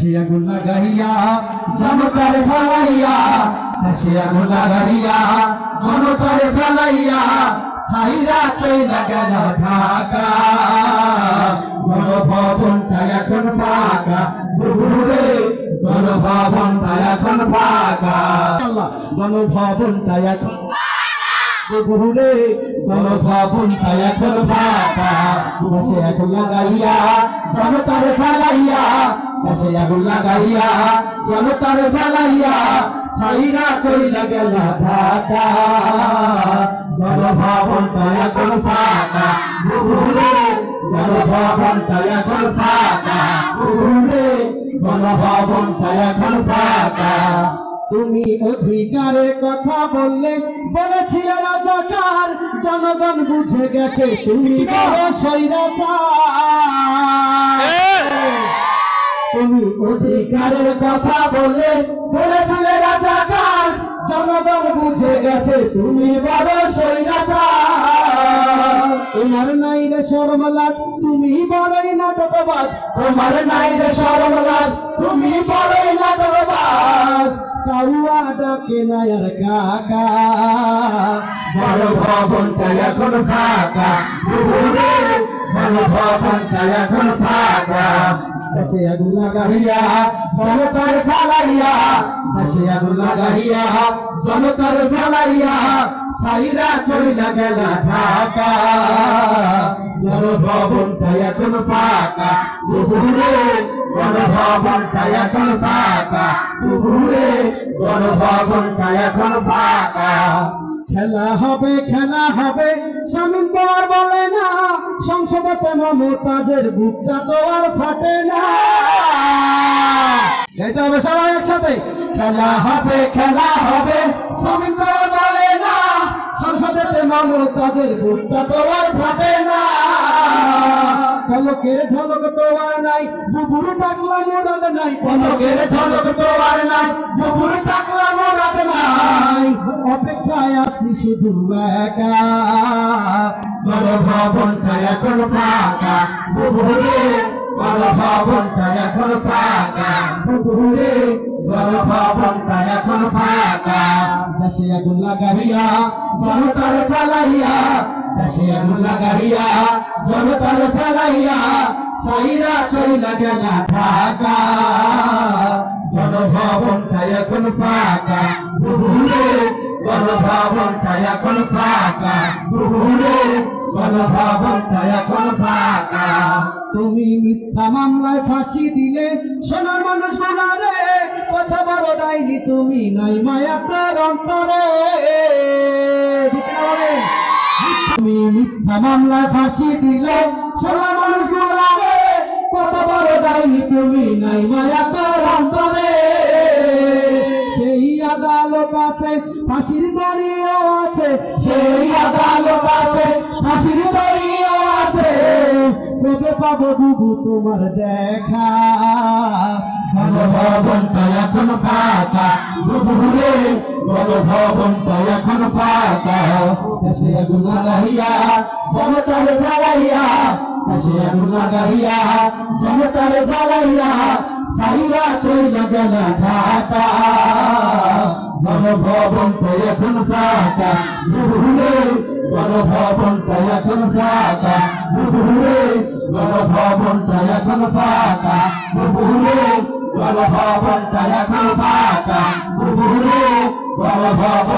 দেশে আগুন লাগাইয়া জনতারে ফেলাইয়া, দেশে আগুন লাগাইয়া জনতারে ফেলাইয়া, ছাইরা চইলা গেল ঢাকা। গণভবনটা এখন ফাঁকা, বুবুরে গণভবনটা এখন ফাঁকা, গণভবনটা এখন বুবুরে গণভবনটা এখন ফাঁকা। দেশে আগুন লাগাইয়া জনতারে ফেলাইয়া, দেশে আগুন লাগাইয়া জনতারে ফেলাইয়া, ছাইরা চইলা গেল ঢাকা। গণভবনটা এখন ফাঁকা, বুবুরে গণভবনটা এখন ফাঁকা, বুবুরে গণভবনটা এখন ফাঁকা। তুমি অধিকারের কথা বললে বলেছিলে রাজাকার, জনগণ বুঝে গেছে তুমি বড় স্বৈরাচার। তুমি অধিকারের কথা বললে বলেছিলে রাজাকার, জনগণ বুঝে গেছে তুমি বড় স্বৈরাচার। তোমার নাই রে শরম লাজ, তুমি বড়ই নাটকবাজ, তোমার নাই রে শরম লাজ, তুমি বড়ই নাটকবাজ। কাউয়া ডাকে না আর কাকা, গণভবনটা এখন ফাঁকা, বুবুরে গণভবনটা এখন ফাঁকা। দেশে আগুন লাগাইয়া জনতার ফেলাইয়া, দেশে আগুন লাগাইয়া জনতার ফেলাইয়া, ছাইরা চইলা গেল ঢাকা। গণভবনটা এখন ফাঁকা, বুবুরে গণভবনটা এখন ফাঁকা, বুবুরে গণভবনটা এখন ফাঁকা। খেলা হবে খেলা হবে শামীম তো আর বলে না, সংসদে মমতাজের বুকটা তো আর ফাটে না। যাইতে হবে সবাই একসাথে, খেলা হবে শামীম তো আর বলে না, সংসদে মমতাজের বুকটা তো আর ফাটে না। পলকের ঝলক তো আর নাই, বুবুর টাকলা মোরাদ নাই, পলকের ঝলক তো আর নাই, বুবুর টাকলা মোরাদ নাই। অপেক্ষায় আছি শুধু একা, গণভবনটা এখন ফাঁকা, বুবুরে গণভবনটা এখন ফাঁকা, বুবুরে গণভবনটা এখন ফাঁকা। দেশে আগুন লাগাইয়া জনতার ফেলাইয়া, দেশে আগুন লাগাইয়া জনতার ফেলাইয়া, ছাইরা চইলা গেল ঢাকা। গণভবনটা এখন ফাঁকা, বুবুরে গণভবনটা এখন ফাঁকা, বুবুরে গণভবনটা এখন ফাঁকা। তুমি মিথ্যা মামলায় ফাঁসি দিলে সোনার মানুষ গুলারে, কথা বড় ডাইনি তুমি নাই মায়া তার অন্তরে। তুমি মিথ্যা মামলায় ফাঁসি দিলে সোনার মানুষ গুলারে, কথা বড় ডাইনি তুমি নাই মায়া তার অন্তরে। সেই আদালত আছে ফাঁসির দড়িও আছে, সেই আদালত আছে ফাঁসির দড়িও আছে। কবে পাবো বুবু তোমার দেখা, গণভবনটা এখন ফাঁকা, বুবুরে গণভবনটা এখন ফাঁকা। দেশে আগুন লাগাইয়া জনতার ফেলাইয়া, দেশে আগুন লাগাইয়া জনতার ফেলাইয়া, ছাইরা চইলা গেল ঢাকা। গণভবনটা এখন ফাঁকা, বুবুরে গণভবনটা এখন ফাঁকা, বুবুরে গণভবনটা এখন ফাঁকা, বুবুরে গণভবনটা এখন ফাঁকা, বুবুরে গণভবন